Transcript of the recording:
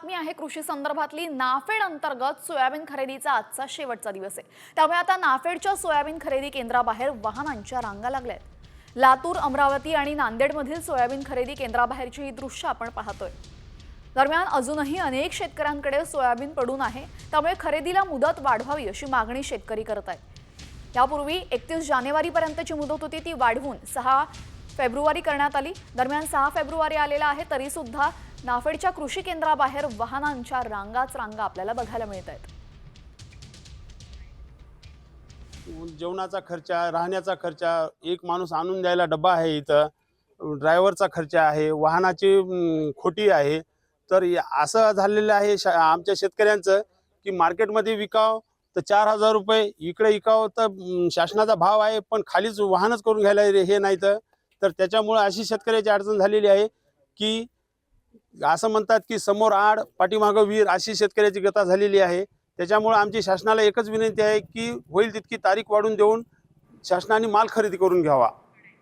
बातमी आहे कृषी संदर्भातली। नाफेड अंतर्गत सोयाबीन खरेदीचा आजचा शेवटचा दिवस आहे। त्यामुळे आता नाफेडच्या सोयाबीन खरेदी केंद्राबाहेर वाहनांच्या रांगा लागल्यात। लातूर, अमरावती आणि नांदेडमधील सोयाबीन खरेदी केंद्राबाहेरची ही दृश्य आपण पाहतोय। दरम्यान अजूनही अनेक शेतकऱ्यांकडे सोयाबीन पडून आहे, त्यामुळे खरेदीला मुदत वाढवावी अशी मागणी शेतकरी करत आहेत। यापूर्वी 31 जानेवारीपर्यंतची मुदत होती, ती वाढवून 6 फेब्रुवारी करण्यात आली। दरम्यान 6 फेब्रुवारी आलेला आहे, तरी सुद्धा नाफेडच्या कृषी केंद्राबाहेर वाहनांच्या रांगाच रांगा आपल्याला बघायला मिळत आहेत। जेवणाचा खर्च, राहण्याचा खर्च, एक माणूस आणून द्यायला डब्बा आहे, इथं ड्रायव्हरचा खर्च आहे, वाहनाची खोटी आहे। तर असं झालेलं आहे आमच्या शेतकऱ्यांचं की मार्केटमध्ये विकाव तर 4000 रुपये, इकडे विकाव तर शासनाचा भाव आहे, पण खालीच वाहनच करून घ्यायला हे नाही। तर त्याच्यामुळे अशी शेतकऱ्याची अडचण झालेली आहे की असं म्हणतात की समोर आड पाठीमागं वीर, अशी शेतकऱ्याची गता झालेली आहे। त्याच्यामुळे आमची शासनाला एकच विनंती आहे की होईल तितकी तारीख वाढवून देऊन शासनाने माल खरेदी करून घ्यावा।